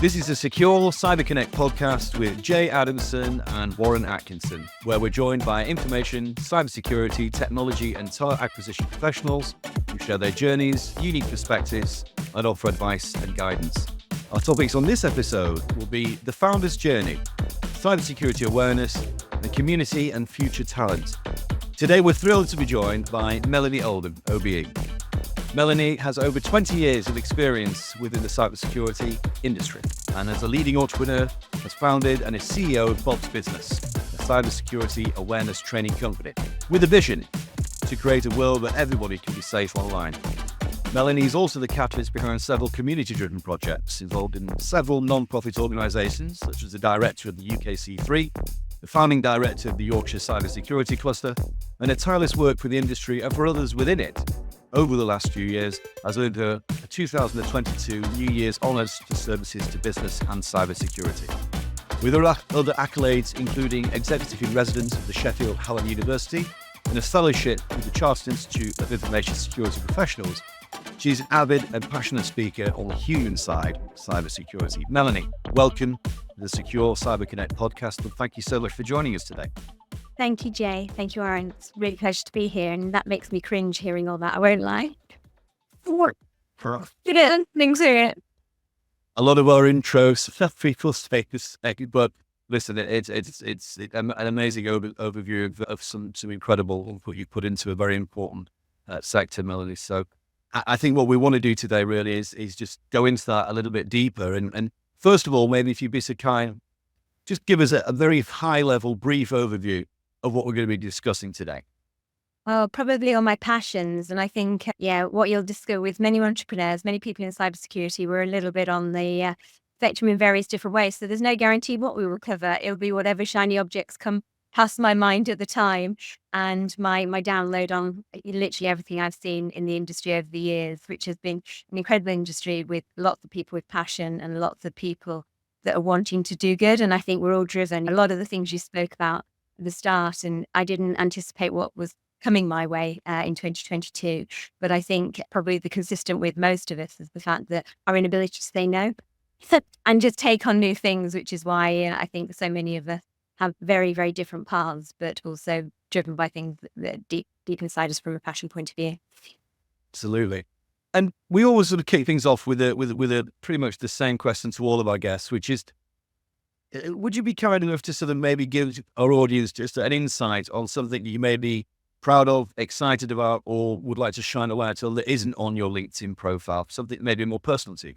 This is the Secure Cyber Connect podcast with Jay Adamson and Warren Atkinson, where we're joined by information, cybersecurity, technology and talent acquisition professionals who share their journeys, unique perspectives, and offer advice and guidance. Our topics on this episode will be the founder's journey, cybersecurity awareness, the community and future talent. Today we're thrilled to be joined by Melanie Oldham OBE. Melanie has over 20 years of experience within the cybersecurity industry and as a leading entrepreneur has founded and is CEO of Bob's Business, a cybersecurity awareness training company with a vision to create a world where everybody can be safe online. Melanie is also the catalyst behind several community-driven projects involved in several non-profit organisations, such as the director of the YCSC, the founding director of the Yorkshire Cyber Security Cluster, and her tireless work for the industry and for others within it. Over the last few years, has earned her a 2022 New Year's Honours for services to business and cybersecurity. With her other accolades, including Executive in Residence of the Sheffield Hallam University and a fellowship with the Chartered Institute of Information Security Professionals, she's an avid and passionate speaker on the human side of cybersecurity. Melanie, welcome to the Secure Cyber Connect podcast, and thank you so much for joining us today. Thank you, Jay. Thank you, Aaron. It's really a pleasure to be here, and that makes me cringe hearing all that. I won't lie. Things here. A lot of our intros, people say this, but listen, it's an amazing overview of some incredible input you put into a very important sector, Melanie. So I think what we want to do today really is just go into that a little bit deeper. And first of all, maybe if you'd be so kind, just give us a very high-level, brief overview of what we're going to be discussing today. Well, probably on my passions. And I think, what you'll discuss with many entrepreneurs, many people in cybersecurity, we're a little bit on the spectrum in various different ways. So there's no guarantee what we will cover. It'll be whatever shiny objects come past my mind at the time and my download on literally everything I've seen in the industry over the years, which has been an incredible industry with lots of people with passion and lots of people that are wanting to do good. And I think we're all driven. A lot of the things you spoke about at the start, and I didn't anticipate what was coming my way in 2022. But I think probably the consistent with most of us is the fact that our inability to say no and just take on new things, which is why I think so many of us have very, very different paths, but also driven by things that are deep inside us from a passion point of view. Absolutely. And we always sort of kick things off with a pretty much the same question to all of our guests, which is, would you be kind enough to sort of maybe give our audience just an insight on something that you may be proud of, excited about, or would like to shine a light on that isn't on your LinkedIn profile, something maybe more personal to you?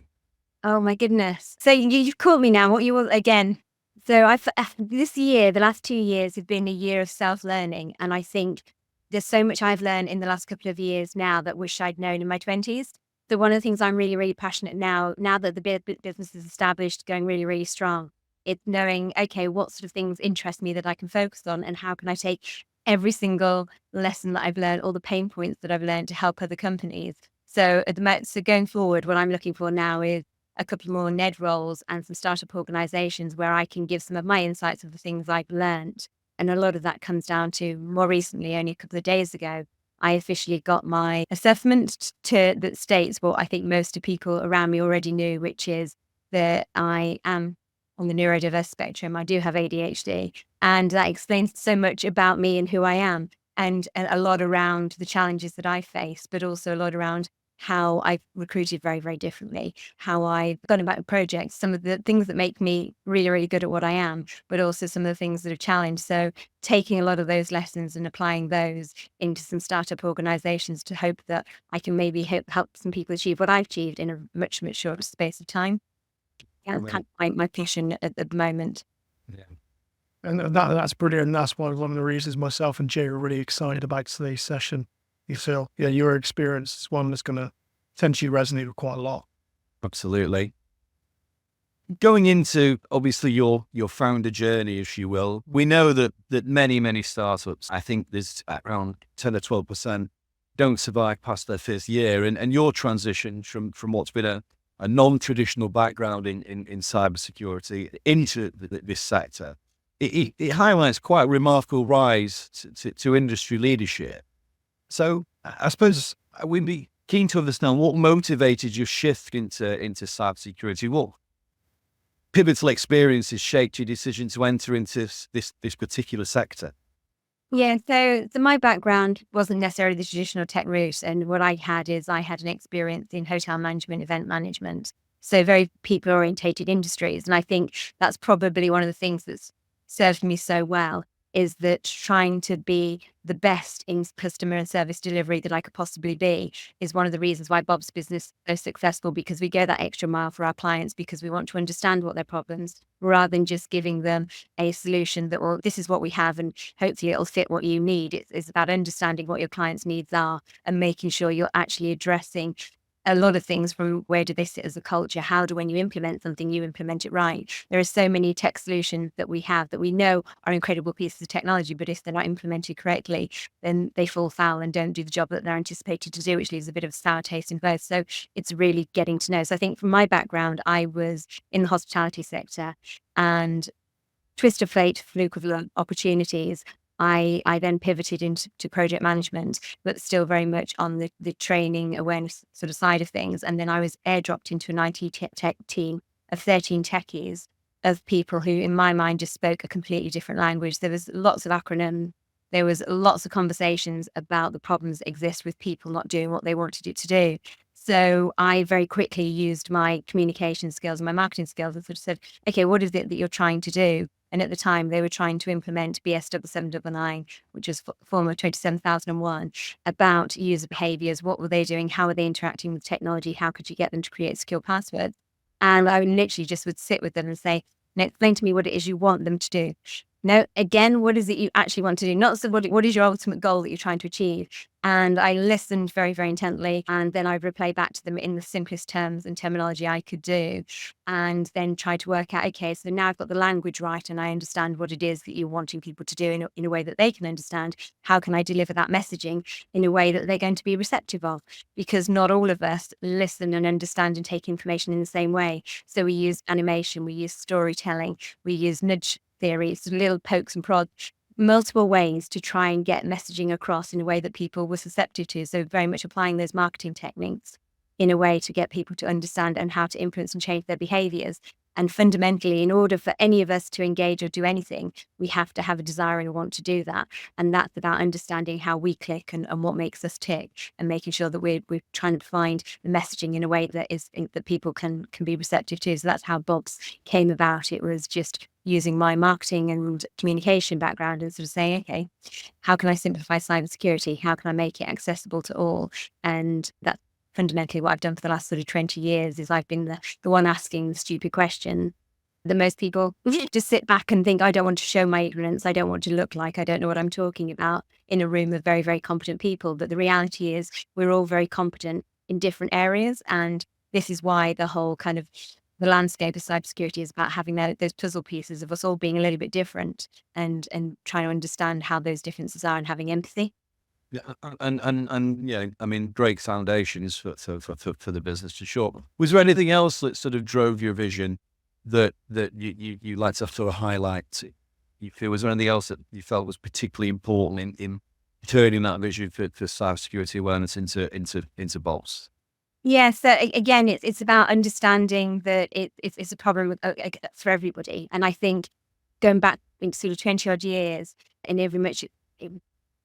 Oh my goodness. So you've caught me now. What you will again. So this year, the last 2 years have been a year of self-learning. And I think there's so much I've learned in the last couple of years now that wish I'd known in my 20s. So one of the things I'm really, really passionate now that the business is established, going really, really strong, it's knowing, okay, what sort of things interest me that I can focus on and how can I take every single lesson that I've learned, all the pain points that I've learned to help other companies. So going forward, what I'm looking for now is a couple more NED roles and some startup organizations where I can give some of my insights of the things I've learned. And a lot of that comes down to more recently, only a couple of days ago, I officially got my assessment that states what I think most of people around me already knew, which is that I am on the neurodiverse spectrum. I do have ADHD, and that explains so much about me and who I am, and a lot around the challenges that I face, but also a lot around how I've recruited very, very differently, how I've gone about projects, some of the things that make me really, really good at what I am, but also some of the things that are challenged. So taking a lot of those lessons and applying those into some startup organizations to hope that I can maybe help some people achieve what I've achieved in a much, much shorter space of time. Yeah, that's kind of my passion at the moment. Yeah. And that's brilliant. And that's one of the reasons myself and Jay are really excited about today's session. You feel, your experience is one that's going to potentially resonate with quite a lot. Absolutely. Going into, obviously, your founder journey, if you will, we know that many startups, I think there's around 10 or 12%, don't survive past their first year. And your transition from what's been a non-traditional background in cybersecurity into this sector, it highlights quite a remarkable rise to industry leadership. So I suppose we'd be keen to understand what motivated your shift into cybersecurity. pivotal experiences shaped your decision to enter into this particular sector? Yeah, so my background wasn't necessarily the traditional tech route. And what I had an experience in hotel management, event management. So very people orientated industries. And I think that's probably one of the things that's served me so well, is that trying to be the best in customer and service delivery that I could possibly be is one of the reasons why Bob's business is so successful, because we go that extra mile for our clients, because we want to understand what their problems, rather than just giving them a solution that, well, this is what we have and hopefully it'll fit what you need. It's about understanding what your clients' needs are and making sure you're actually addressing a lot of things from where do they sit as a culture? How do, when you implement something, you implement it right? There are so many tech solutions that we have that we know are incredible pieces of technology, but if they're not implemented correctly, then they fall foul and don't do the job that they're anticipated to do, which leaves a bit of sour taste in both. So it's really getting to know. So I think from my background, I was in the hospitality sector, and twist of fate, fluke of luck, opportunities, I then pivoted into project management, but still very much on the training awareness sort of side of things. And then I was airdropped into an IT tech team of 13 techies, of people who, in my mind, just spoke a completely different language. There was lots of acronym. There was lots of conversations about the problems that exist with people not doing what they wanted it to do. So I very quickly used my communication skills and my marketing skills and sort of said, okay, what is it that you're trying to do? And at the time, they were trying to implement BS 799, which is former 27001, about user behaviors. What were they doing? How were they interacting with technology? How could you get them to create secure passwords? And I literally just would sit with them and say, now explain to me what it is you want them to do. No, again, what is it you actually want to do? Not so what is your ultimate goal that you're trying to achieve? And I listened very, very intently. And then I'd reply back to them in the simplest terms and terminology I could do. And then try to work out, okay, so now I've got the language right and I understand what it is that you're wanting people to do in a way that they can understand. How can I deliver that messaging in a way that they're going to be receptive of? Because not all of us listen and understand and take information in the same way. So we use animation, we use storytelling, we use nudge theories, little pokes and prods, multiple ways to try and get messaging across in a way that people were susceptible to. So very much applying those marketing techniques in a way to get people to understand and how to influence and change their behaviors. And fundamentally, in order for any of us to engage or do anything, we have to have a desire and a want to do that. And that's about understanding how we click and what makes us tick, and making sure that we're trying to find the messaging in a way that is that people can be receptive to. So that's how Bob's came about. It was just using my marketing and communication background and sort of saying, okay, how can I simplify cybersecurity? How can I make it accessible to all? And that's fundamentally what I've done for the last sort of 20 years. Is I've been the one asking the stupid question that most people just sit back and think, I don't want to show my ignorance. I don't want to look like I don't know what I'm talking about in a room of very, very competent people. But the reality is we're all very competent in different areas. And this is why the whole kind of the landscape of cybersecurity is about having those puzzle pieces of us all being a little bit different and trying to understand how those differences are and having empathy. Yeah, and yeah, I mean, great foundations for the business, for sure. Was there anything else that sort of drove your vision that you like to sort of highlight? You feel, was there anything else that you felt was particularly important in turning that vision for cybersecurity awareness into bolts? Yeah, so again, it's about understanding that it's a problem for everybody. And I think going back into sort of 20 odd years, and every much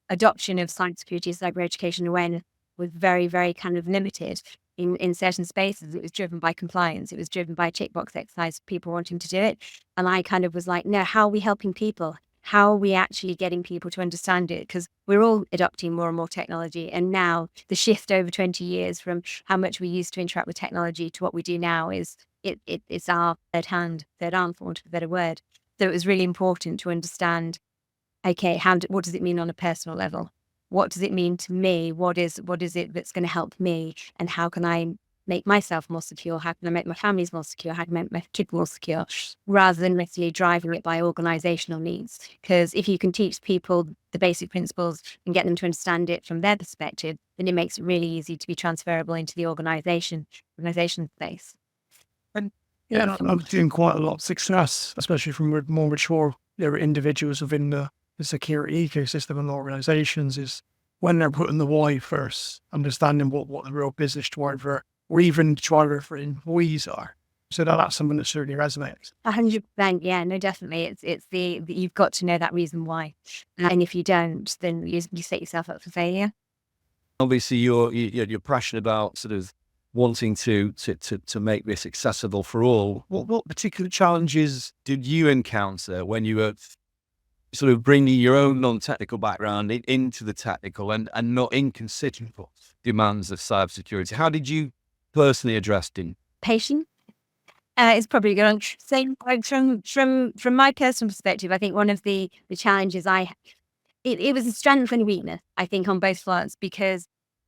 adoption of cybersecurity, cyber education awareness was very, very kind of limited in certain spaces. It was driven by compliance. It was driven by a tick box exercise, people wanting to do it. And I kind of was like, no, how are we helping people? How are we actually getting people to understand it? Because we're all adopting more and more technology. And now the shift over 20 years from how much we used to interact with technology to what we do now is it's our third arm, for want of a better word. So it was really important to understand, okay, what does it mean on a personal level? What does it mean to me? What is it that's going to help me? And how can I make myself more secure? How can I make my families more secure? How can I make my kids more secure? Rather than necessarily driving it by organizational needs. Because if you can teach people the basic principles and get them to understand it from their perspective, then it makes it really easy to be transferable into the organization space. And yeah, I'm seeing quite a lot of success, especially from more mature individuals within the security ecosystem and organizations, is when they're putting the why first, understanding what the real business driver or even driver for employees are. So that's something that certainly resonates. 100%. Yeah, no, definitely. It's the you've got to know that reason why. And if you don't, then you set yourself up for failure. Obviously, you're passionate about sort of wanting to make this accessible for all. What particular challenges did you encounter when you were sort of bringing your own non-technical background into the technical and not inconsiderable demands of cybersecurity? How did you personally address them? Patient. It's probably going to say from my personal perspective, I think one of the challenges it was a strength and a weakness, I think, on both fronts, because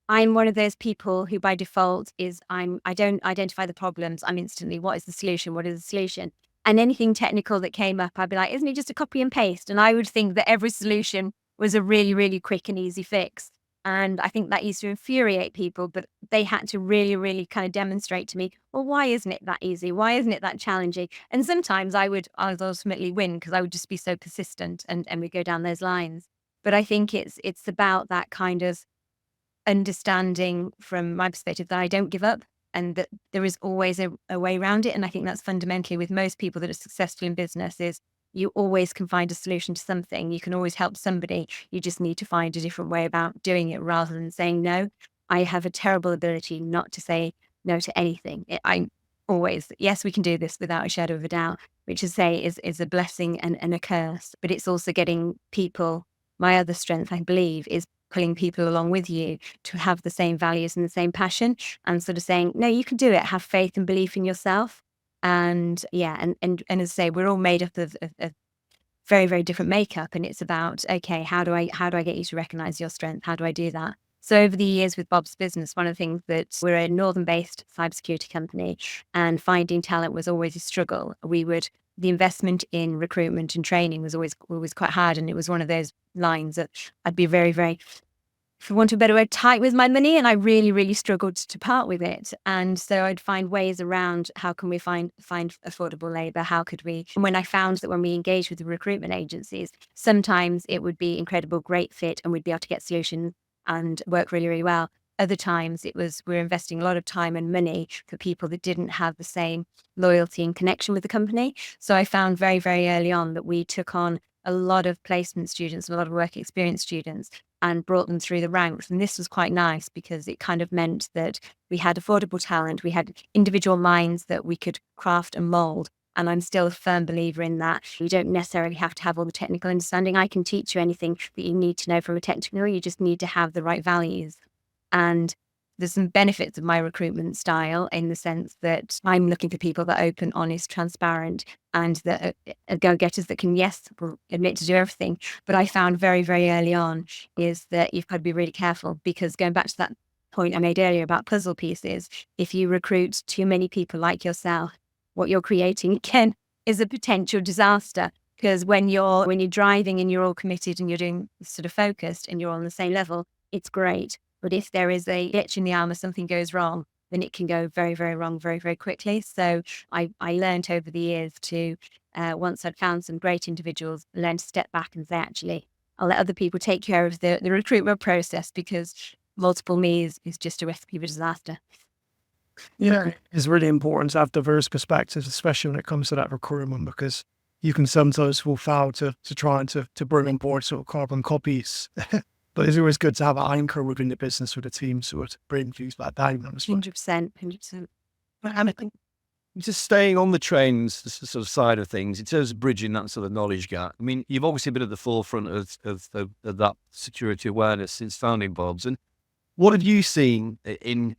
I'm one of those people who by default I don't identify the problems. I'm instantly, what is the solution? What is the solution? And anything technical that came up, I'd be like, isn't it just a copy and paste? And I would think that every solution was a really, really quick and easy fix. And I think that used to infuriate people, but they had to really, really kind of demonstrate to me, well, why isn't it that easy? Why isn't it that challenging? And sometimes I would ultimately win because I would just be so persistent and we go down those lines. But I think it's about that kind of understanding from my perspective that I don't give up and that there is always a way around it. And I think that's fundamentally with most people that are successful in business is you always can find a solution to something. You can always help somebody. You just need to find a different way about doing it rather than saying no. I have a terrible ability not to say no to anything. I always, yes, we can do this without a shadow of a doubt, which is a blessing and a curse. But it's also getting people, my other strength, I believe, is pulling people along with you to have the same values and the same passion and sort of saying, no, you can do it. Have faith and belief in yourself. And yeah, and as I say, we're all made up of very, very different makeup. And it's about, okay, how do I get you to recognize your strength? How do I do that? So over the years with Bob's business, one of the things that we're a northern-based cybersecurity company, and finding talent was always a struggle. The investment in recruitment and training was always quite hard, and it was one of those lines that I'd be very, very, for want of a better word, tight with my money, and I really, really struggled to part with it. And so I'd find ways around how can we find affordable labour? How could we? And when I found that when we engaged with the recruitment agencies, sometimes it would be incredible, great fit, and we'd be able to get solutions and work really, really well. Other times we're investing a lot of time and money for people that didn't have the same loyalty and connection with the company. So I found very, very early on that we took on a lot of placement students, a lot of work experience students, and brought them through the ranks. And this was quite nice because it kind of meant that we had affordable talent, we had individual minds that we could craft and mold. And I'm still a firm believer in that. You don't necessarily have to have all the technical understanding. I can teach you anything that you need to know from a technical. You just need to have the right values. And there's some benefits of my recruitment style in the sense that I'm looking for people that are open, honest, transparent, and that are go-getters that can, yes, admit to do everything. But I found very, very early on is that you've got to be really careful, because going back to that point I made earlier about puzzle pieces, if you recruit too many people like yourself, what you're creating again is a potential disaster. Because when you're driving and you're all committed and you're doing sort of focused and you're on the same level, it's great. But if there is a glitch in the arm or something goes wrong, then it can go very, very wrong very, very quickly. So I learned over the years to, once I'd found some great individuals, learn to step back and say, actually, I'll let other people take care of the recruitment process, because multiple me's is just a recipe for disaster. Yeah, it's really important to have diverse perspectives, especially when it comes to that recruitment, because you can sometimes fall foul to trying to bring on board sort of carbon copies. But it's always good to have an anchor within the business with a team sort of bring things back down. 100%. Just staying on the trains sort of side of things, in terms of bridging that sort of knowledge gap, I mean, you've obviously been at the forefront of that security awareness since founding Bob's. And what have you seen in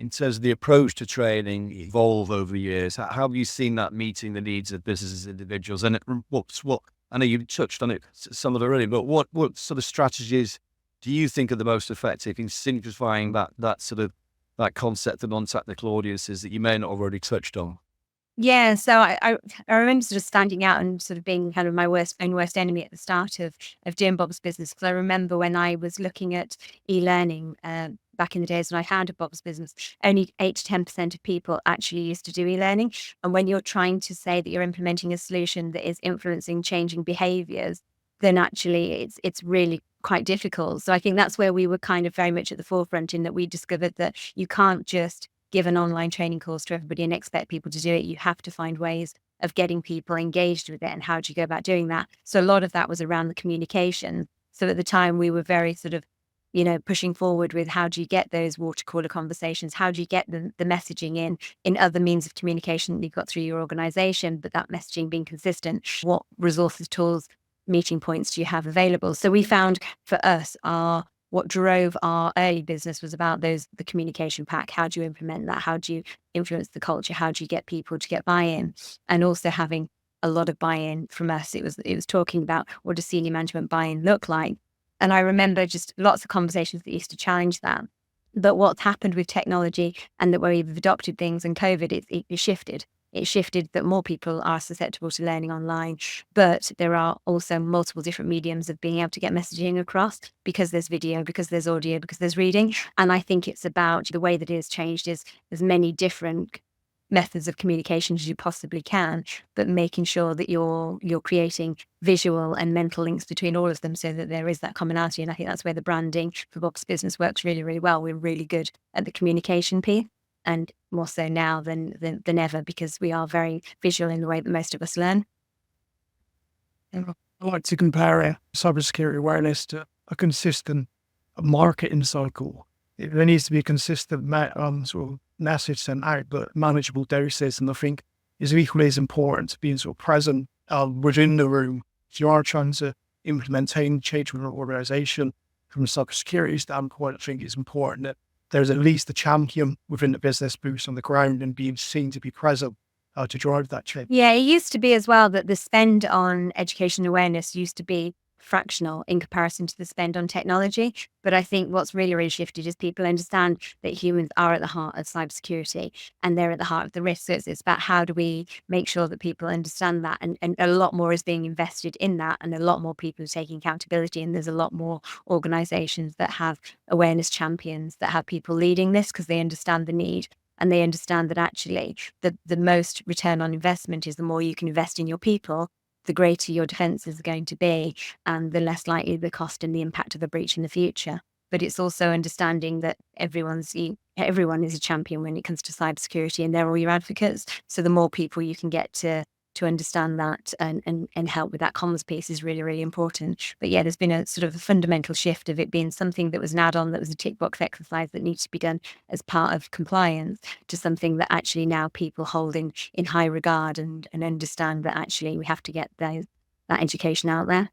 terms of the approach to training evolve over the years? How have you seen that meeting the needs of businesses, individuals? And what I know you touched on it some of it already, but what sort of strategies do you think are the most effective in simplifying that concept of non-technical audiences that you may not have already touched on? Yeah, so I remember sort of standing out and sort of being kind of my own worst enemy at the start of doing Bob's business, because I remember when I was looking at e-learning back in the days when I founded Bob's business, only 8 to 10% of people actually used to do e-learning. And when you're trying to say that you're implementing a solution that is influencing changing behaviors, then actually it's really quite difficult. So I think that's where we were kind of very much at the forefront, in that we discovered that you can't just give an online training course to everybody and expect people to do it. You have to find ways of getting people engaged with it. And how do you go about doing that? So a lot of that was around the communication. So at the time we were very sort of, pushing forward with how do you get those water cooler conversations? How do you get the messaging in other means of communication that you've got through your organization, but that messaging being consistent? What resources, tools, meeting points do you have available? So we found for us, what drove our early business was about the communication pack. How do you implement that? How do you influence the culture? How do you get people to get buy-in? And also having a lot of buy-in from us. It was talking about what does senior management buy-in look like? And I remember just lots of conversations that used to challenge that. But what's happened with technology and that where we've adopted things and COVID, it shifted. It shifted that more people are susceptible to learning online, but there are also multiple different mediums of being able to get messaging across, because there's video, because there's audio, because there's reading. And I think it's about the way that it has changed is there's many different methods of communication as you possibly can, but making sure that you're creating visual and mental links between all of them so that there is that commonality. And I think that's where the branding for Bob's business works really, really well. We're really good at the communication piece, and more so now than ever, because we are very visual in the way that most of us learn. I like to compare cybersecurity awareness to a consistent marketing cycle. There needs to be a consistent sort of message sent out, but manageable doses. And I think is equally as important to being sort of present within the room. If you are trying to implement change within an organization from a cybersecurity standpoint, I think it's important that there's at least a champion within the business boots on the ground and being seen to be present to drive that change. Yeah, it used to be as well that the spend on education awareness used to be fractional in comparison to the spend on technology. But I think what's really, really shifted is people understand that humans are at the heart of cybersecurity and they're at the heart of the risk. So it's about how do we make sure that people understand that, and a lot more is being invested in that, and a lot more people are taking accountability, and there's a lot more organizations that have awareness champions that have people leading this because they understand the need. And they understand that actually the most return on investment is the more you can invest in your people, the greater your defenses are going to be, and the less likely the cost and the impact of a breach in the future. But it's also understanding that everyone is a champion when it comes to cybersecurity, and they're all your advocates. So the more people you can get to understand that and help with that comms piece is really, really important. But yeah, there's been a sort of a fundamental shift of it being something that was an add-on, that was a tick box exercise that needs to be done as part of compliance, to something that actually now people hold in high regard and understand that actually we have to get that education out there.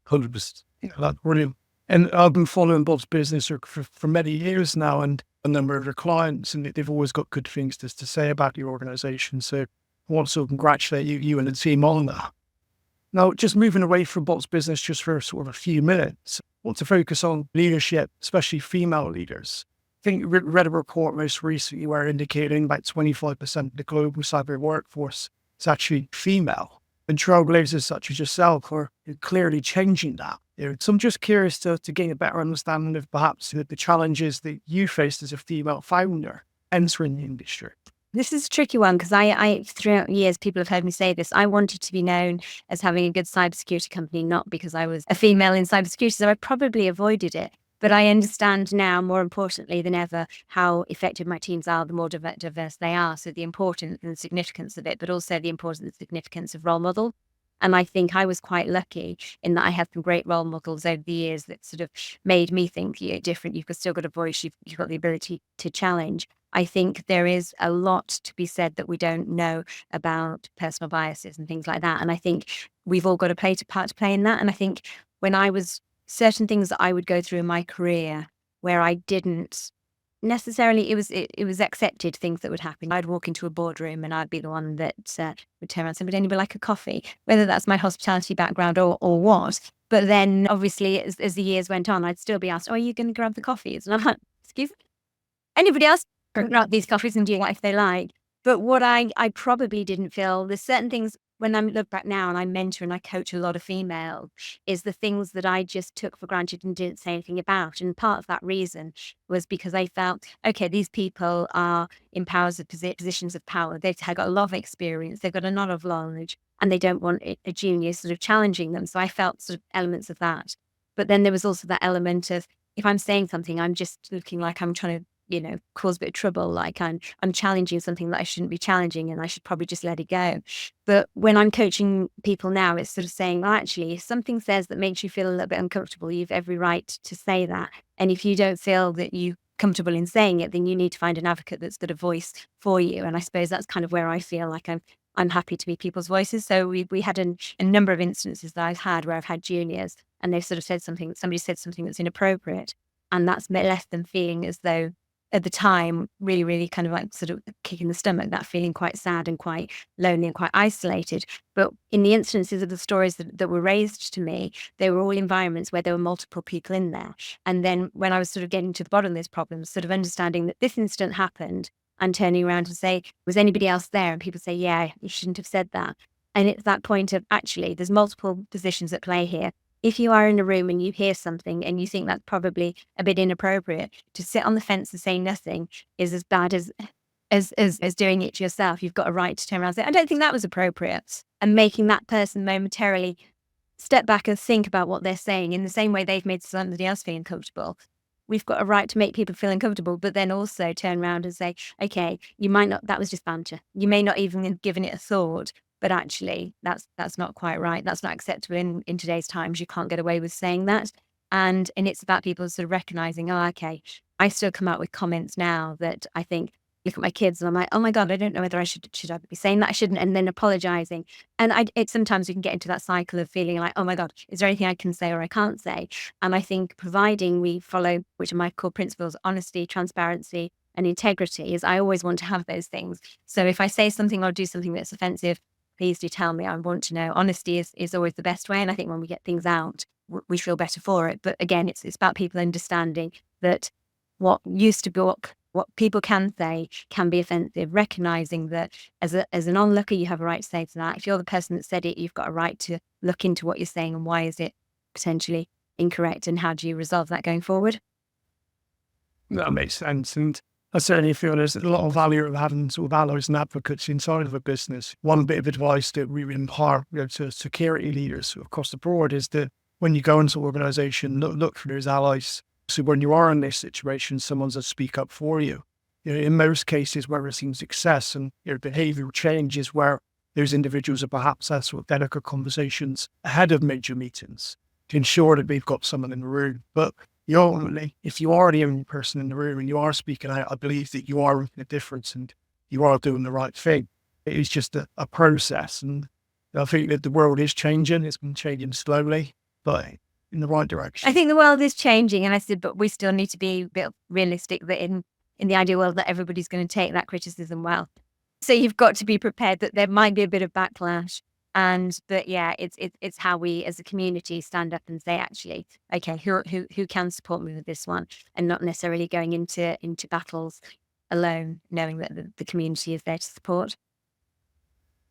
100%. That's brilliant. And I've been following Bob's business for many years now, and a number of their clients, and they've always got good things to say about your organization. So I want to congratulate you and the team on that. Now, just moving away from Bob's business just for sort of a few minutes, I want to focus on leadership, especially female leaders. I think I read a report most recently where indicating about 25% of the global cyber workforce is actually female. And trailblazers such as yourself are clearly changing that. So I'm just curious to gain a better understanding of perhaps the challenges that you faced as a female founder entering the industry. This is a tricky one because I throughout years, people have heard me say this. I wanted to be known as having a good cybersecurity company, not because I was a female in cybersecurity, so I probably avoided it. But I understand now, more importantly than ever, how effective my teams are, the more diverse they are. So the importance and significance of it, but also the importance and significance of role model. And I think I was quite lucky in that I had some great role models over the years that sort of made me think you're different. You've still got a voice. You've got the ability to challenge. I think there is a lot to be said that we don't know about personal biases and things like that. And I think we've all got a part to play in that. And I think when I was certain things that I would go through in my career where I didn't necessarily, it was accepted things that would happen. I'd walk into a boardroom and I'd be the one that would turn around and say, would anybody like a coffee? Whether that's my hospitality background or what. But then obviously as the years went on, I'd still be asked, oh, are you going to grab the coffees? And I'm like, excuse me? Anybody else can grab these coffees and do what if they like. But what I probably didn't feel, there's certain things when I look back now and I mentor and I coach a lot of females, is the things that I just took for granted and didn't say anything about. And part of that reason was because I felt, okay, these people are in positions of power. They've got a lot of experience. They've got a lot of knowledge, and they don't want a junior sort of challenging them. So I felt sort of elements of that. But then there was also that element of, if I'm saying something, I'm just looking like I'm trying to cause a bit of trouble, like I'm challenging something that I shouldn't be challenging and I should probably just let it go. But when I'm coaching people now, it's sort of saying, well, actually, if something says that makes you feel a little bit uncomfortable, you've every right to say that. And if you don't feel that you're comfortable in saying it, then you need to find an advocate that's got a voice for you. And I suppose that's kind of where I feel like I'm happy to be people's voices. So we had a number of instances that I've had where I've had juniors and they've sort of somebody said something that's inappropriate, and that's left them feeling as though at the time, really, really kind of like sort of kick in the stomach, that feeling quite sad and quite lonely and quite isolated. But in the instances of the stories that were raised to me, they were all environments where there were multiple people in there. And then when I was sort of getting to the bottom of this problem, sort of understanding that this incident happened and turning around and say, was anybody else there? And people say, yeah, you shouldn't have said that. And it's that point of actually, there's multiple positions at play here. If you are in a room and you hear something and you think that's probably a bit inappropriate, to sit on the fence and say nothing is as bad as doing it to yourself. You've got a right to turn around and say, I don't think that was appropriate. And making that person momentarily step back and think about what they're saying in the same way they've made somebody else feel uncomfortable. We've got a right to make people feel uncomfortable, but then also turn around and say, okay, you might not, that was just banter. You may not even have given it a thought, but actually that's not quite right. That's not acceptable in today's times. You can't get away with saying that. And it's about people sort of recognizing, oh, okay, I still come out with comments now that I think, look at my kids and I'm like, oh my God, I don't know whether I should I be saying that I shouldn't, and then apologizing. And sometimes we can get into that cycle of feeling like, oh my God, is there anything I can say or I can't say? And I think providing we follow, which are my core principles, honesty, transparency, and integrity, is I always want to have those things. So if I say something or do something that's offensive, please do tell me. I want to know. Honesty is always the best way. And I think when we get things out, we feel better for it. But again, it's about people understanding that what used to be what people can say can be offensive, recognizing that as an onlooker, you have a right to say to that. If you're the person that said it, you've got a right to look into what you're saying and why is it potentially incorrect and how do you resolve that going forward? That makes sense. And I certainly feel there's a lot of value of having sort of allies and advocates inside of a business. One bit of advice that we would impart to security leaders across the board is that when you go into an organization, look for those allies. So when you are in this situation, someone's to speak up for you. In most cases where we're seeing success and behavioral changes where those individuals are perhaps had sort of delicate conversations ahead of major meetings to ensure that we've got someone in the room. But ultimately, if you are the only person in the room and you are speaking out, I believe that you are making a difference and you are doing the right thing. It is just a process. And I think that the world is changing. It's been changing slowly, but in the right direction. I think the world is changing, and I said, but we still need to be a bit realistic that in the ideal world that everybody's going to take that criticism well. So you've got to be prepared that there might be a bit of backlash. But yeah, it's how we as a community stand up and say, actually, okay, who can support me with this one, and not necessarily going into battles alone, knowing that the community is there to support.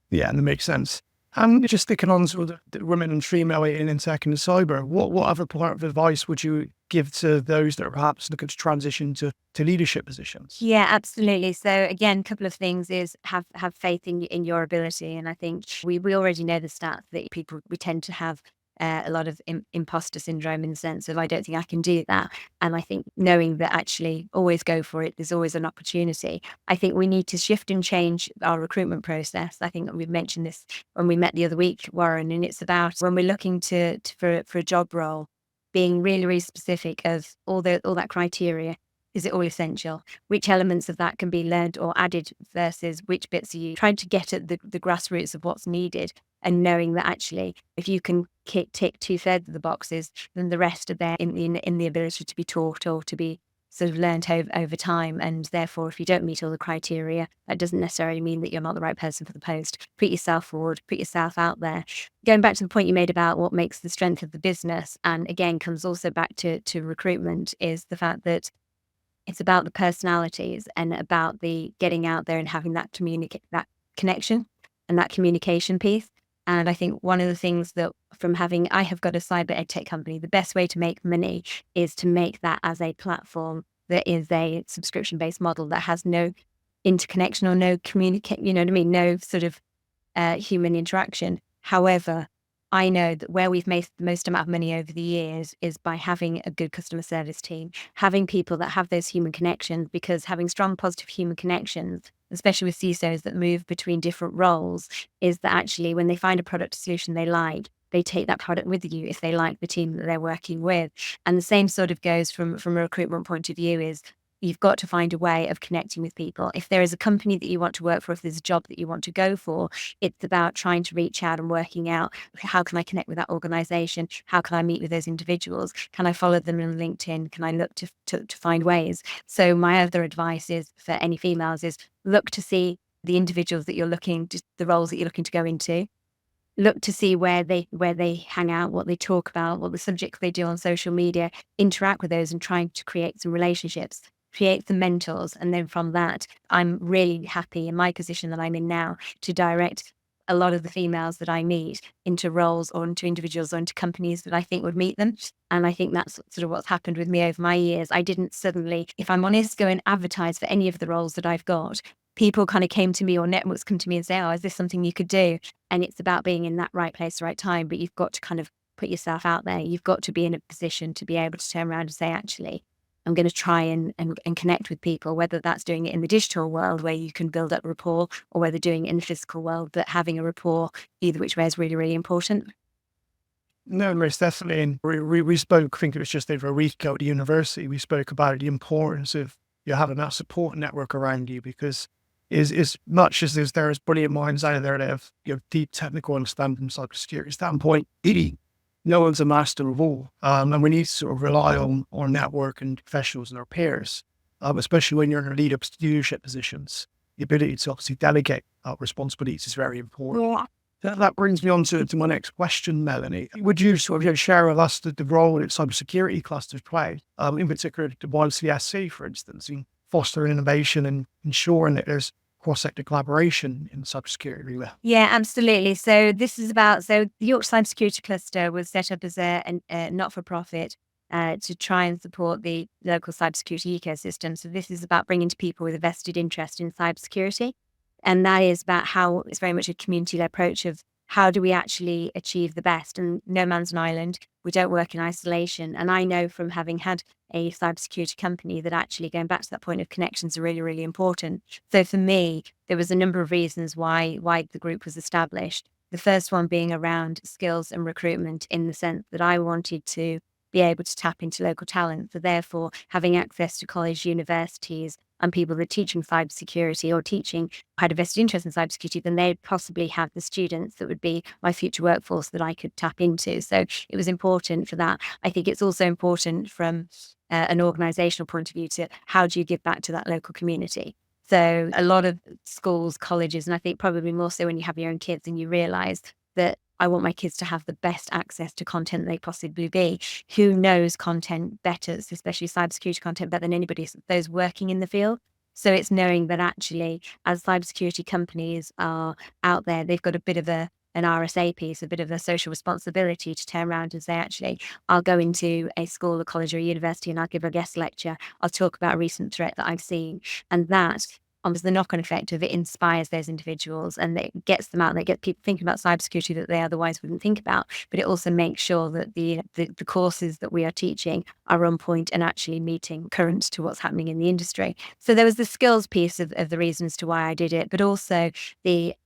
Yeah, that makes sense. And just sticking on to the women and female in tech and cyber, what other part of advice would you give to those that are perhaps looking to transition to leadership positions? Yeah, absolutely. So again, a couple of things is have faith in your ability. And I think we already know the stats that we tend to have a lot of imposter syndrome in the sense of I don't think I can do that. And I think knowing that actually always go for it, there's always an opportunity. I think we need to shift and change our recruitment process. I think we've mentioned this when we met the other week, Warren, and it's about when we're looking for a job role, being really, really specific of all that criteria. Is it all essential? Which elements of that can be learned or added versus which bits are you trying to get at the grassroots of what's needed, and knowing that actually if you can tick 2/3 of the boxes, then the rest are there in the ability to be taught or to be sort of learned over time. And therefore, if you don't meet all the criteria, that doesn't necessarily mean that you're not the right person for the post. Put yourself forward, put yourself out there. Going back to the point you made about what makes the strength of the business, and again, comes also back to recruitment, is the fact that it's about the personalities and about the getting out there and having that connection and that communication piece. And I think one of the things that I have got a cyber edtech company, the best way to make money is to make that as a platform that is a subscription-based model that has no interconnection or no no sort of human interaction. However, I know that where we've made the most amount of money over the years is by having a good customer service team, having people that have those human connections, because having strong, positive human connections, especially with CISOs that move between different roles, is that actually when they find a product or solution they like, they take that product with you if they like the team that they're working with. And the same sort of goes from a recruitment point of view is you've got to find a way of connecting with people. If there is a company that you want to work for, if there's a job that you want to go for, it's about trying to reach out and working out, how can I connect with that organization? How can I meet with those individuals? Can I follow them on LinkedIn? Can I look to find ways? So my other advice is for any females is look to see the individuals that you're looking, the roles that you're looking to go into. Look to see where they hang out, what they talk about, what the subjects they do on social media, interact with those and trying to create some relationships, create some mentors. And then from that, I'm really happy in my position that I'm in now to direct a lot of the females that I meet into roles or into individuals or into companies that I think would meet them. And I think that's sort of what's happened with me over my years. I didn't suddenly, if I'm honest, go and advertise for any of the roles that I've got. People kind of came to me, or networks come to me and say, oh, is this something you could do? And it's about being in that right place, right time. But you've got to kind of put yourself out there. You've got to be in a position to be able to turn around and say, actually, I'm going to try and connect with people, whether that's doing it in the digital world where you can build up rapport, or whether doing it in the physical world, but having a rapport either which way is really, really important. No, most definitely. And we spoke, I think it was just over a week ago at the university, we spoke about the importance of you having that support network around you, because as much as there's brilliant minds out there that have deep technical understanding from cybersecurity standpoint, no one's a master of all. And we need to sort of rely on our network and professionals and our peers, especially when you're in leadership positions. The ability to obviously delegate responsibilities is very important. Yeah. That brings me on to my next question, Melanie. Would you sort of share with us the role that cybersecurity clusters play, in particular the YCSC, for instance, in fostering innovation and ensuring that there's cross-sector collaboration in the cybersecurity? Yeah, absolutely. So this is the Yorkshire Cyber Security Cluster was set up as a not-for-profit to try and support the local cybersecurity ecosystem. So this is about bringing to people with a vested interest in cybersecurity. And that is about how it's very much a community-led approach of how do we actually achieve the best? And no man's an island. We don't work in isolation. And I know from having had a cybersecurity company that actually going back to that point of connections are really, really important. So for me, there was a number of reasons why the group was established. The first one being around skills and recruitment, in the sense that I wanted to be able to tap into local talent. So therefore, having access to college, universities, and people that are teaching cybersecurity or had a vested interest in cybersecurity, then they'd possibly have the students that would be my future workforce that I could tap into. So it was important for that. I think it's also important from an organizational point of view to how do you give back to that local community? So a lot of schools, colleges, and I think probably more so when you have your own kids and you realize that I want my kids to have the best access to content they possibly be. Who knows content better, especially cybersecurity content, better than anybody, those working in the field? So it's knowing that actually, as cybersecurity companies are out there, they've got a bit of an RSA piece, a bit of a social responsibility to turn around and say, actually, I'll go into a school, a college, or a university and I'll give a guest lecture. I'll talk about a recent threat that I've seen. And that, the knock-on effect of it inspires those individuals and it gets them out, they get people thinking about cybersecurity that they otherwise wouldn't think about, but it also makes sure that the courses that we are teaching are on point and actually meeting current to what's happening in the industry. So there was the skills piece of the reasons to why I did it, but also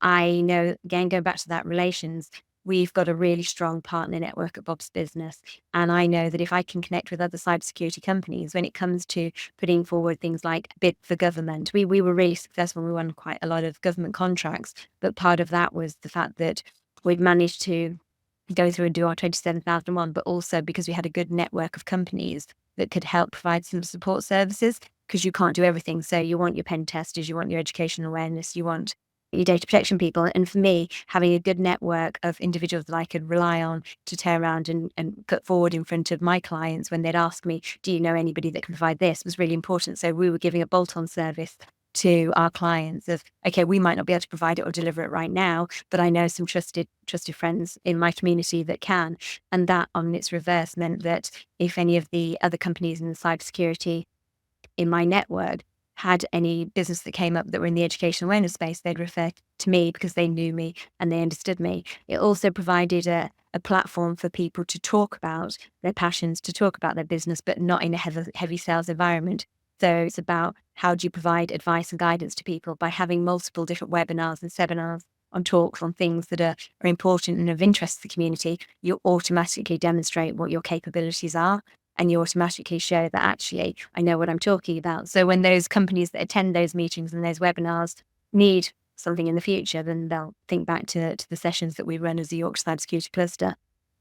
I know, again, going back to that relations, we've got a really strong partner network at Bob's Business. And I know that if I can connect with other cybersecurity companies, when it comes to putting forward things like bid for government, we were really successful. We won quite a lot of government contracts. But part of that was the fact that we'd managed to go through and do our 27001, but also because we had a good network of companies that could help provide some support services, because you can't do everything. So you want your pen testers, you want your education awareness, you want your data protection people. And for me, having a good network of individuals that I could rely on to turn around and put forward in front of my clients when they'd ask me, do you know anybody that can provide this, was really important. So we were giving a bolt-on service to our clients of, okay, we might not be able to provide it or deliver it right now, but I know some trusted friends in my community that can. And that on its reverse meant that if any of the other companies in the cybersecurity in my network had any business that came up that were in the education awareness space, they'd refer to me because they knew me and they understood me. It also provided a a platform for people to talk about their passions, to talk about their business, but not in a heavy sales environment. So it's about how do you provide advice and guidance to people by having multiple different webinars and seminars on talks on things that are important and of interest to the community. You automatically demonstrate what your capabilities are, and you automatically show that actually I know what I'm talking about. So when those companies that attend those meetings and those webinars need something in the future, then they'll think back to the sessions that we run as the Yorkshire Cyber Security Cluster.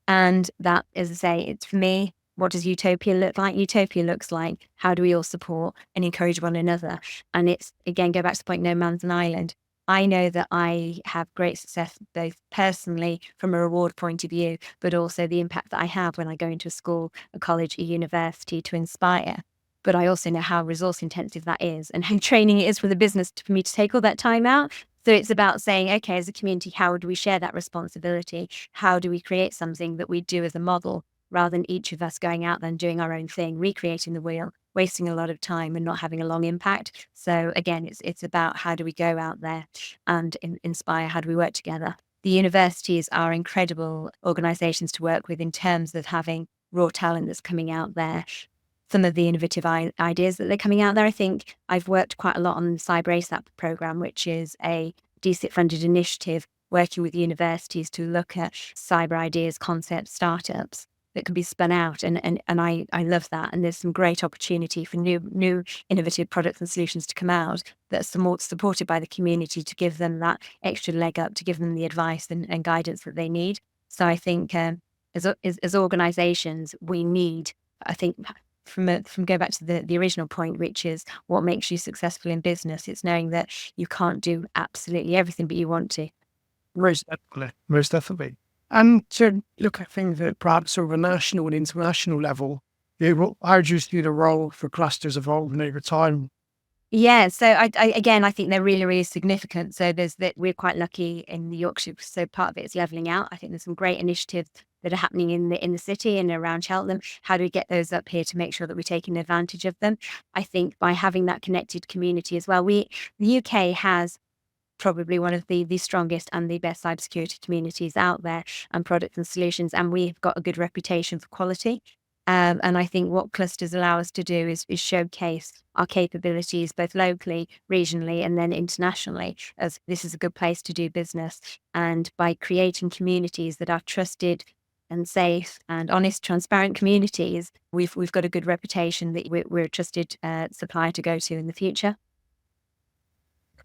And that, as I say, it's for me, what does utopia look like? Utopia looks like how do we all support and encourage one another? And it's, again, go back to the point, no man's an island. I know that I have great success both personally from a reward point of view, but also the impact that I have when I go into a school, a college, a university to inspire. But I also know how resource intensive that is and how training it is for the business for me to take all that time out. So it's about saying, okay, as a community, how do we share that responsibility? How do we create something that we do as a model rather than each of us going out there and doing our own thing, recreating the wheel, wasting a lot of time and not having a long impact? So again, it's about how do we go out there and inspire? How do we work together? The universities are incredible organisations to work with in terms of having raw talent that's coming out there. Some of the innovative ideas that they're coming out there. I think I've worked quite a lot on the Cyber ASAP programme, which is a DSIT-funded initiative working with universities to look at cyber ideas, concepts, startups that can be spun out. And I love that. And there's some great opportunity for new innovative products and solutions to come out that's supported by the community to give them that extra leg up, to give them the advice and guidance that they need. So I think as organisations, we need, I think, from go back to the original point, which is what makes you successful in business. It's knowing that you can't do absolutely everything, but you want to. Most definitely. Most definitely. And to look at things at perhaps sort of a national and international level, how do you see the role for clusters evolving over time? Yeah, so I think they're really, really significant. So there's that we're quite lucky in the Yorkshire. So part of it is levelling out. I think there's some great initiatives that are happening in the city and around Cheltenham. How do we get those up here to make sure that we're taking advantage of them? I think by having that connected community as well. The UK has probably one of the strongest and the best cybersecurity communities out there and products and solutions, and we've got a good reputation for quality. And I think what clusters allow us to do is showcase our capabilities both locally, regionally, and then internationally, as this is a good place to do business. And by creating communities that are trusted and safe and honest, transparent communities, we've got a good reputation that we're a trusted supplier to go to in the future.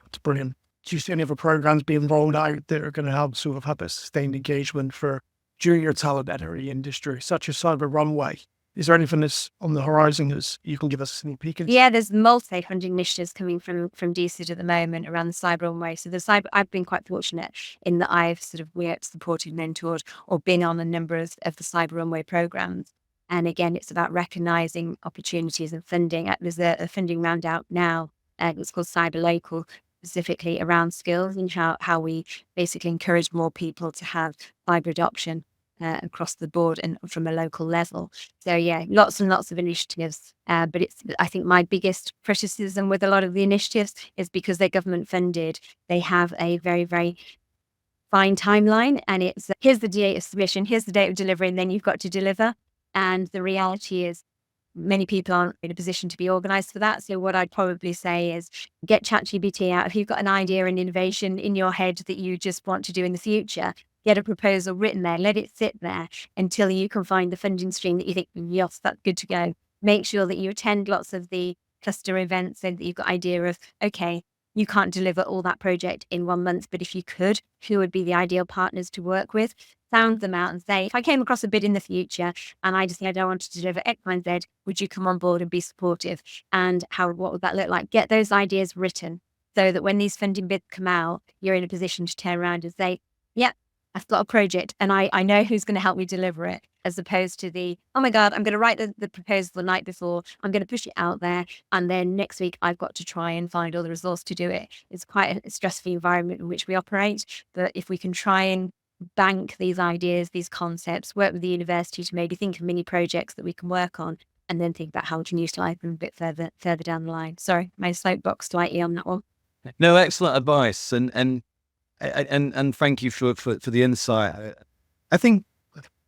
That's brilliant. Do you see any other programs being rolled out that are going to help sort of have a sustained engagement for junior talent in the industry, such as Cyber Runway? Is there anything that's on the horizon that you can give us a sneak peek into? Yeah, there's multi-funding initiatives coming from DCID at the moment around the Cyber Runway. So I've been quite fortunate in that I've sort of worked, supported, mentored, or been on a number of the Cyber Runway programs. And again, it's about recognising opportunities and funding. There's a funding round out now. It's called Cyber Local, specifically around skills and how we basically encourage more people to have cyber adoption across the board and from a local level. So yeah, lots and lots of initiatives. But I think my biggest criticism with a lot of the initiatives is because they're government funded, they have a very, very fine timeline, and it's here's the date of submission, here's the date of delivery, and then you've got to deliver. And the reality is many people aren't in a position to be organised for that. So what I'd probably say is get ChatGPT out. If you've got an idea and innovation in your head that you just want to do in the future, get a proposal written there, let it sit there until you can find the funding stream that you think, yes, that's good to go. Make sure that you attend lots of the cluster events so that you've got an idea of, okay, you can't deliver all that project in 1 month, but if you could, who would be the ideal partners to work with? Sound them out and say, if I came across a bid in the future and I decided I wanted to deliver X, Y, and Z, would you come on board and be supportive? And what would that look like? Get those ideas written so that when these funding bids come out, you're in a position to turn around and say, yeah, I've got a project and I know who's going to help me deliver it, as opposed to oh my God, I'm going to write the proposal the night before, I'm going to push it out there, and then next week I've got to try and find all the resource to do it. It's quite a stressful environment in which we operate. But if we can try and bank these ideas, these concepts, work with the university to maybe think of mini projects that we can work on, and then think about how we can utilise them a bit further down the line. Sorry, my soapbox slightly on that one. No, excellent advice, and thank you for the insight. I think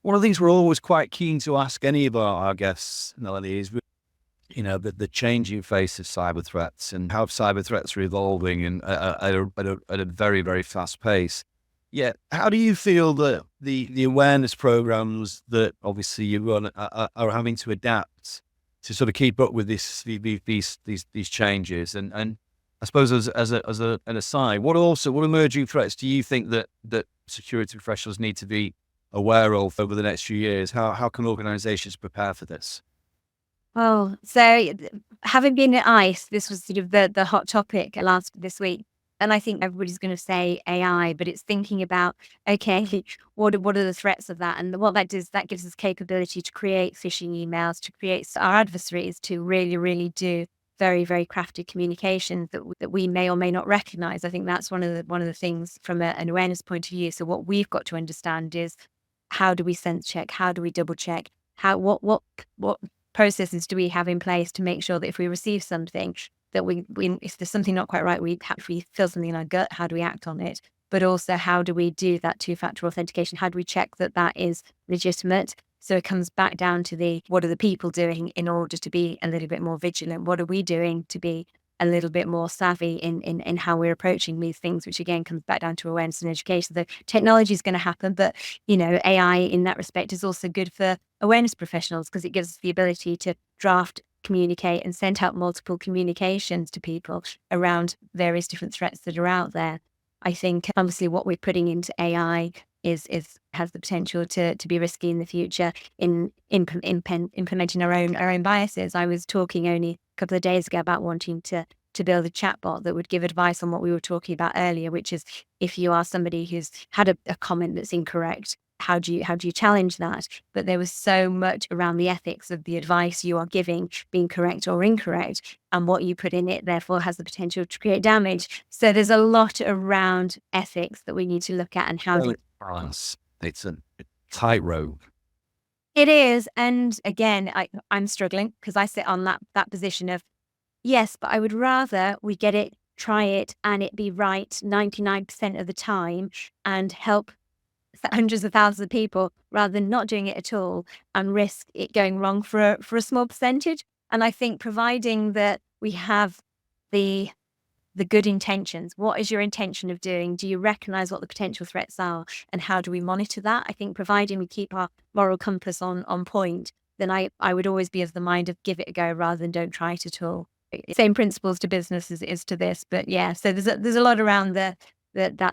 One of the things we're always quite keen to ask any of our guests, Melanie, is the changing face of cyber threats and how cyber threats are evolving and at a very, very fast pace. Yeah, how do you feel that the awareness programs that obviously you run are having to adapt to sort of keep up with these changes? And I suppose as an aside, what emerging threats do you think that security professionals need to be aware of over the next few years? How can organisations prepare for this? Oh, so having been at ICE, this was sort of the hot topic this week. And I think everybody's going to say AI, but it's thinking about, okay, what are the threats of that? And what that does, that gives us capability to create phishing emails, to create our adversaries to really, really do very, very crafted communications that we may or may not recognize. I think that's one of the things from an awareness point of view. So what we've got to understand is, how do we sense check? How do we double check? What processes do we have in place to make sure that if we receive something, that if there's something not quite right, we feel something in our gut, how do we act on it? But also, how do we do that two-factor authentication? How do we check that that is legitimate? So it comes back down to what are the people doing in order to be a little bit more vigilant? What are we doing to be a little bit more savvy in how we're approaching these things, which again comes back down to awareness and education. The technology is going to happen, but AI in that respect is also good for awareness professionals because it gives us the ability to draft, communicate, and send out multiple communications to people around various different threats that are out there. I think obviously what we're putting into AI has the potential to be risky in the future in implementing our own biases. I was talking only a couple of days ago about wanting to build a chatbot that would give advice on what we were talking about earlier, which is if you are somebody who's had a comment that's incorrect, how do you challenge that? But there was so much around the ethics of the advice you are giving being correct or incorrect, and what you put in it therefore has the potential to create damage. So there's a lot around ethics that we need to look at and how to balance. It's a tightrope. It is. And again, I'm struggling because I sit on that position of, yes, but I would rather we get it, try it, and it be right 99% of the time and help hundreds of thousands of people rather than not doing it at all and risk it going wrong for a small percentage. And I think providing that we have the good intentions. What is your intention of doing? Do you recognize what the potential threats are? And how do we monitor that? I think providing we keep our moral compass on point, then I would always be of the mind of give it a go rather than don't try it at all. Same principles to business as it is to this. But yeah, so there's a lot around that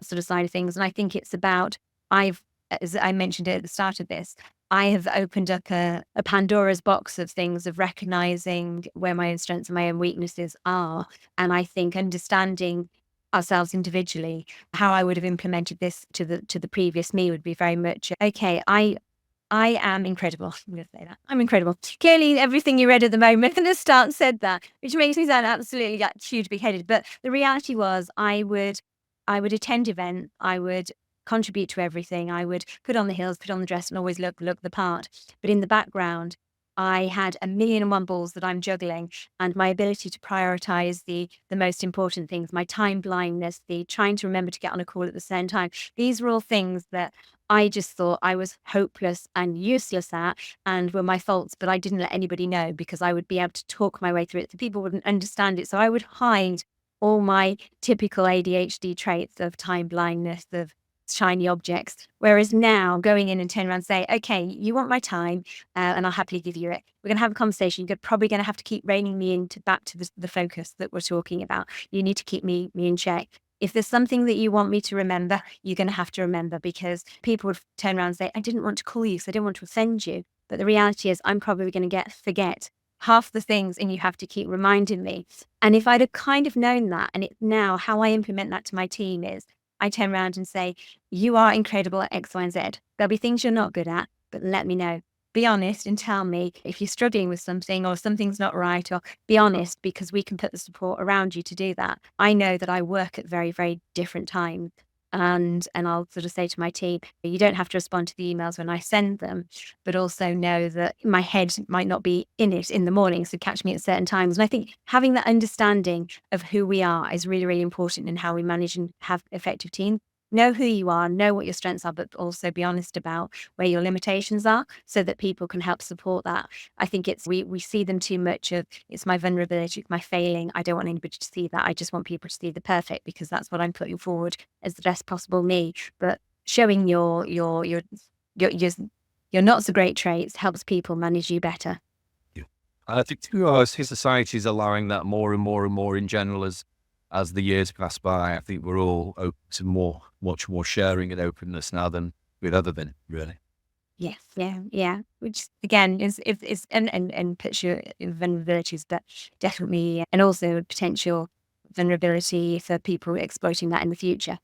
sort of side of things. And I think it's about, as I mentioned at the start of this, I have opened up a Pandora's box of things, of recognizing where my own strengths and my own weaknesses are. And I think understanding ourselves individually, how I would have implemented this to the previous me would be very much, okay, I am incredible. I'm going to say that. I'm incredible. Clearly, everything you read at the moment at the start said that, which makes me sound absolutely huge, big-headed. But the reality was I would attend events. I would contribute to everything. I would put on the heels, put on the dress, and always look the part. But in the background, I had 1,000,001 balls that I'm juggling, and my ability to prioritize the most important things, my time blindness, the trying to remember to get on a call at the same time. These were all things that I just thought I was hopeless and useless at and were my faults, but I didn't let anybody know because I would be able to talk my way through it. The people wouldn't understand it. So I would hide all my typical ADHD traits of time blindness, of shiny objects. Whereas now going in and turn around and say, okay, you want my time and I'll happily give you it. We're going to have a conversation. You're probably going to have to keep reining me back to the focus that we're talking about. You need to keep me in check. If there's something that you want me to remember, you're going to have to remember, because people would turn around and say, I didn't want to call you, so I didn't want to offend you. But the reality is I'm probably going to forget half the things and you have to keep reminding me. And if I'd have kind of known that, and now how I implement that to my team is I turn around and say, you are incredible at X, Y, and Z. There'll be things you're not good at, but let me know. Be honest and tell me if you're struggling with something or something's not right, or be honest, because we can put the support around you to do that. I know that I work at very, very different times. And I'll sort of say to my team, you don't have to respond to the emails when I send them, but also know that my head might not be in it in the morning, so catch me at certain times. And I think having that understanding of who we are is really, really important in how we manage and have effective teams. know who you are, know what your strengths are, but also be honest about where your limitations are so that people can help support that. I think we see them too much of, it's my vulnerability, it's my failing. I don't want anybody to see that. I just want people to see the perfect, because that's what I'm putting forward as the best possible me. But showing your not so great traits helps people manage you better. Yeah. I think our society is allowing that more and more and more in general as the years pass by. I think we're all open to much more sharing and openness now than we've ever been, really. Yes, yeah. Which again is and puts your vulnerabilities, but definitely, and also potential vulnerability for people exploiting that in the future.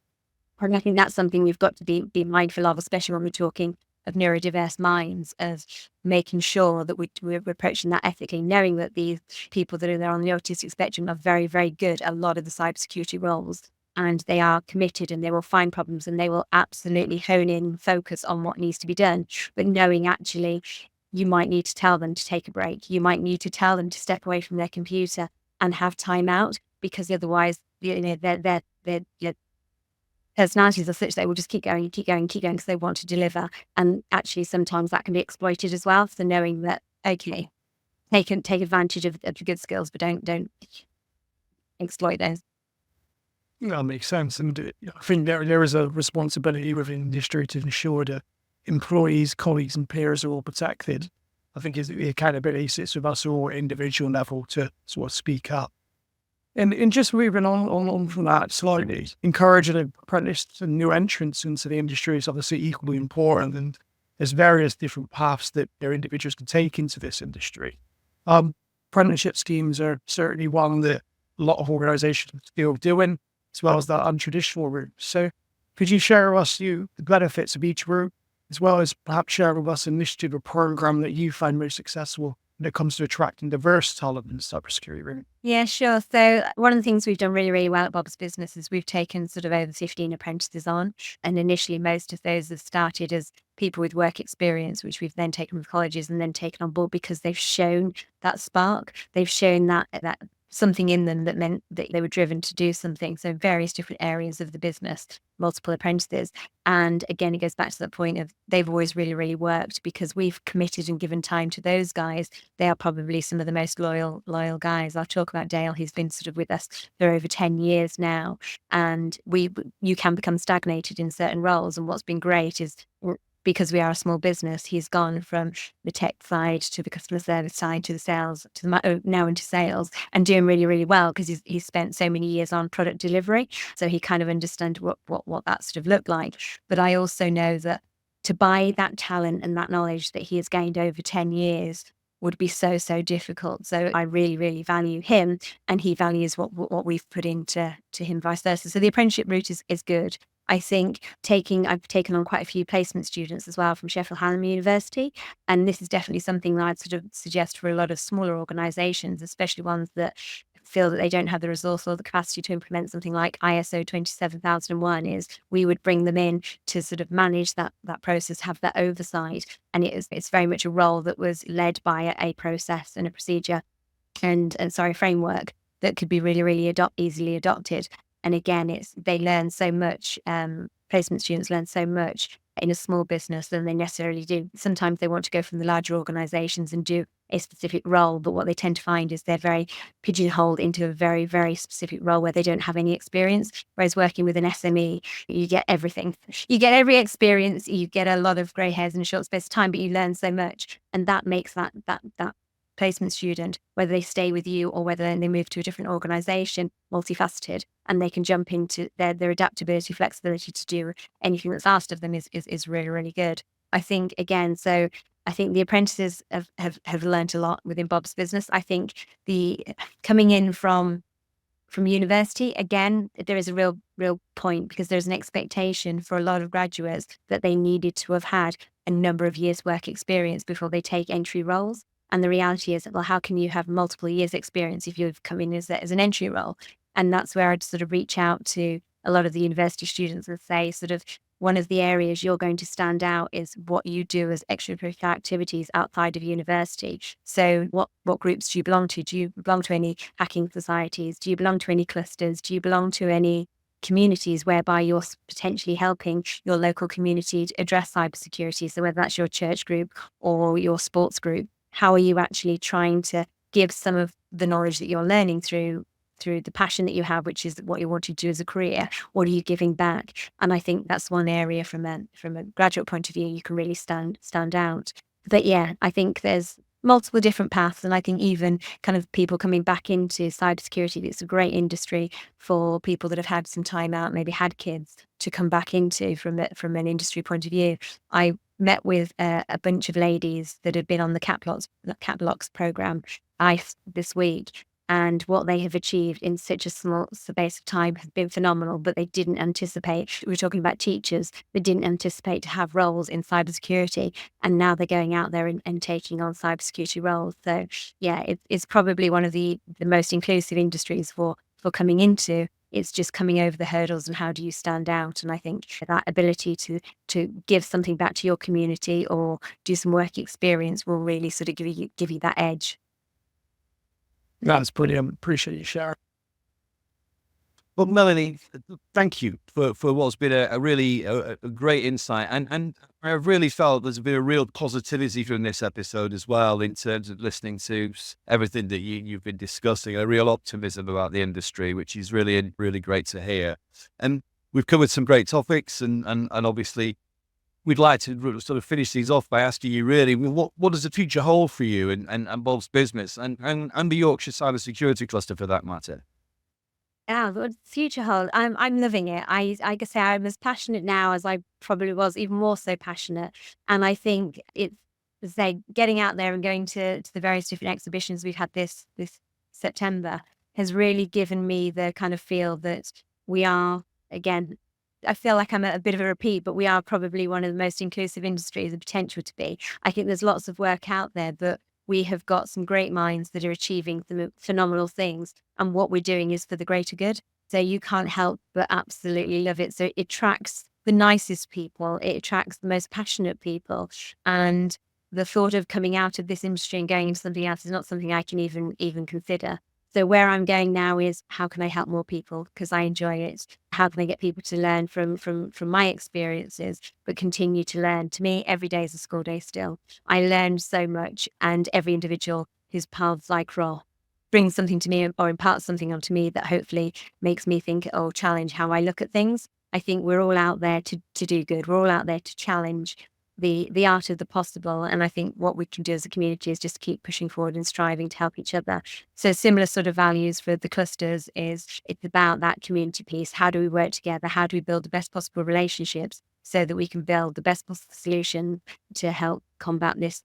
And I think that's something we've got to be mindful of, especially when we're talking of neurodiverse minds, of making sure that we're approaching that ethically, knowing that these people that are there on the autistic spectrum are very, very good at a lot of the cybersecurity roles, and they are committed, and they will find problems, and they will absolutely hone in and focus on what needs to be done. But knowing actually you might need to tell them to take a break. You might need to tell them to step away from their computer and have time out, because otherwise, their personalities are such they will just keep going because they want to deliver. And actually, sometimes that can be exploited as well. So knowing that, okay, they can take advantage of the good skills, but don't exploit those. That makes sense. And I think there is a responsibility within industry to ensure that employees, colleagues and peers are all protected. I think the accountability sits with us all at individual level to sort of speak up. And just moving on from that slightly, encouraging apprentices and new entrants into the industry is obviously equally important. And there's various different paths that their individuals can take into this industry. Apprenticeship schemes are certainly one that a lot of organisations are still doing, as well as that untraditional route. So could you share with us the benefits of each route, as well as perhaps share with us an initiative or program that you find most successful when it comes to attracting diverse talent in the cybersecurity route? Yeah, sure. So one of the things we've done really, really well at Bob's Business is we've taken sort of over 15 apprentices on. And initially, most of those have started as people with work experience, which we've then taken from colleges and then taken on board because they've shown that spark. They've shown that something in them that meant that they were driven to do something. So various different areas of the business, multiple apprentices. And again, it goes back to that point of they've always really, really worked because we've committed and given time to those guys. They are probably some of the most loyal guys. I'll talk about Dale. He's been sort of with us for over 10 years now. And you can become stagnated in certain roles. And what's been great is because we are a small business, he's gone from the tech side to the customer service side to the sales, now into sales, and doing really, really well because he's spent so many years on product delivery. So he kind of understands what that sort of looked like. But I also know that to buy that talent and that knowledge that he has gained over 10 years would be so difficult. So I really, really value him, and he values what we've put into him, vice versa. So the apprenticeship route is good. I think I've taken on quite a few placement students as well from Sheffield Hallam University. And this is definitely something that I'd sort of suggest for a lot of smaller organisations, especially ones that feel that they don't have the resource or the capacity to implement something like ISO 27001, is we would bring them in to sort of manage that process, have that oversight. And it's very much a role that was led by a process and a procedure and framework that could be really, really easily adopted. And again, they learn so much, placement students learn so much in a small business than they necessarily do. Sometimes they want to go from the larger organisations and do a specific role, but what they tend to find is they're very pigeonholed into a very, very specific role where they don't have any experience. Whereas working with an SME, you get everything. You get every experience, you get a lot of grey hairs in a short space of time, but you learn so much. And that makes that placement student, whether they stay with you or whether they move to a different organisation, multifaceted, and they can jump into their adaptability, flexibility to do anything that's asked of them is really, really good. I think I think the apprentices have learned a lot within Bob's Business. I think the coming in from university, again, there is a real point because there's an expectation for a lot of graduates that they needed to have had a number of years work experience before they take entry roles. And the reality is, well, how can you have multiple years experience if you've come in as an entry role? And that's where I'd sort of reach out to a lot of the university students and say, sort of, one of the areas you're going to stand out is what you do as extracurricular activities outside of university. So what groups do you belong to? Do you belong to any hacking societies? Do you belong to any clusters? Do you belong to any communities whereby you're potentially helping your local community to address cybersecurity. So whether that's your church group or your sports group, how are you actually trying to give some of the knowledge that you're learning through the passion that you have, which is what you want to do as a career? What are you giving back? And I think that's one area from a graduate point of view you can really stand out. But yeah, I think there's multiple different paths, and I think even kind of people coming back into cybersecurity, it's a great industry for people that have had some time out, maybe had kids, to come back into from an industry point of view. I met with a bunch of ladies that had been on the Catlocks program this week, and what they have achieved in such a small space of time has been phenomenal. But they didn't anticipate, we're talking about teachers, they didn't anticipate to have roles in cybersecurity, and now they're going out there and taking on cybersecurity roles. So yeah, it's probably one of the most inclusive industries for coming into. It's just coming over the hurdles and how do you stand out. And I think that ability to give something back to your community or do some work experience will really sort of give you that edge. That's brilliant. Appreciate you sharing. Well, Melanie, thank you for what's been a really great insight. And I've really felt there's been a real positivity from this episode as well, in terms of listening to everything that you've been discussing, a real optimism about the industry, which is really, really great to hear. And we've covered some great topics, and obviously we'd like to sort of finish these off by asking you really, what does the future hold for you and Bob's business and the Yorkshire Cyber Security Cluster for that matter? Yeah, what does the future hold? I'm loving it. I can say I'm as passionate now as I probably was, even more so passionate. And I think it's, say, getting out there and going to the various different exhibitions we've had this September has really given me the kind of feel that we are, again, I feel like I'm a bit of a repeat, but we are probably one of the most inclusive industries, the potential to be. I think there's lots of work out there, but we have got some great minds that are achieving some phenomenal things. And what we're doing is for the greater good. So you can't help but absolutely love it. So it attracts the nicest people. It attracts the most passionate people. And the thought of coming out of this industry and going into something else is not something I can even consider. So where I'm going now is, how can I help more people? Because I enjoy it. How can I get people to learn from my experiences, but continue to learn? To me, every day is a school day still. I learn so much, and every individual whose paths I cross brings something to me or imparts something onto me that hopefully makes me think or challenge how I look at things. I think we're all out there to do good. We're all out there to challenge the art of the possible. And I think what we can do as a community is just keep pushing forward and striving to help each other. So similar sort of values for the clusters is, it's about that community piece. How do we work together? How do we build the best possible relationships so that we can build the best possible solution to help combat this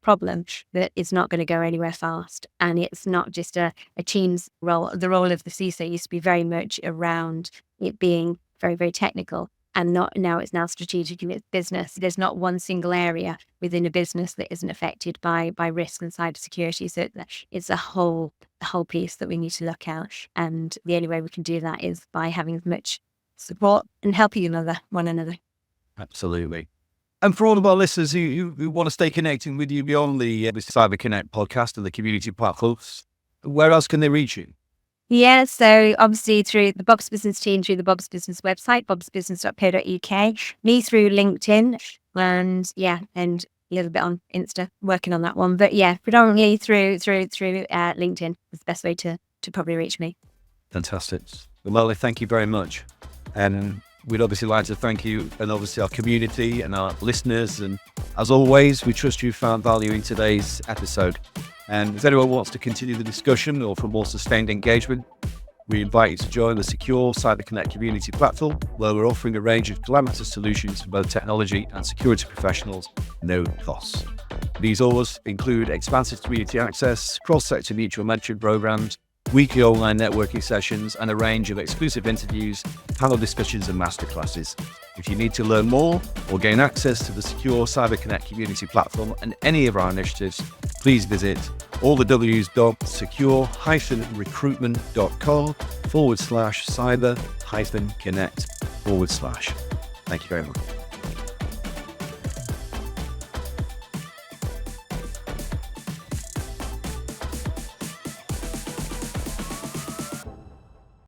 problem that is not going to go anywhere fast? And it's not just a team's role. The role of the CISO used to be very much around it being very, very technical. And it's now strategic in its business. There's not one single area within a business that isn't affected by risk and cybersecurity. So it's a whole piece that we need to look at. And the only way we can do that is by having as much support and helping one another. Absolutely. And for all of our listeners who want to stay connecting with you beyond the Cyber Connect podcast and the community platforms, where else can they reach you? Yeah, so obviously through the Bob's Business team, through the Bob's Business website, bobsbusiness.co.uk, me through LinkedIn, and a little bit on Insta, working on that one. But yeah, predominantly through LinkedIn is the best way to probably reach me. Fantastic. Well, Melanie, thank you very much. And we'd obviously like to thank you and obviously our community and our listeners. And as always, we trust you found value in today's episode. And if anyone wants to continue the discussion or for more sustained engagement, we invite you to join the Secure Cyber Connect community platform, where we're offering a range of calamitous solutions for both technology and security professionals, no cost. These always include expansive community access, cross-sector mutual mentoring programs, weekly online networking sessions, and a range of exclusive interviews, panel discussions, and masterclasses. If you need to learn more or gain access to the Secure Cyber Connect community platform and any of our initiatives, please visit allthews.secure-recruitment.com/cyber-connect/. Thank you very much.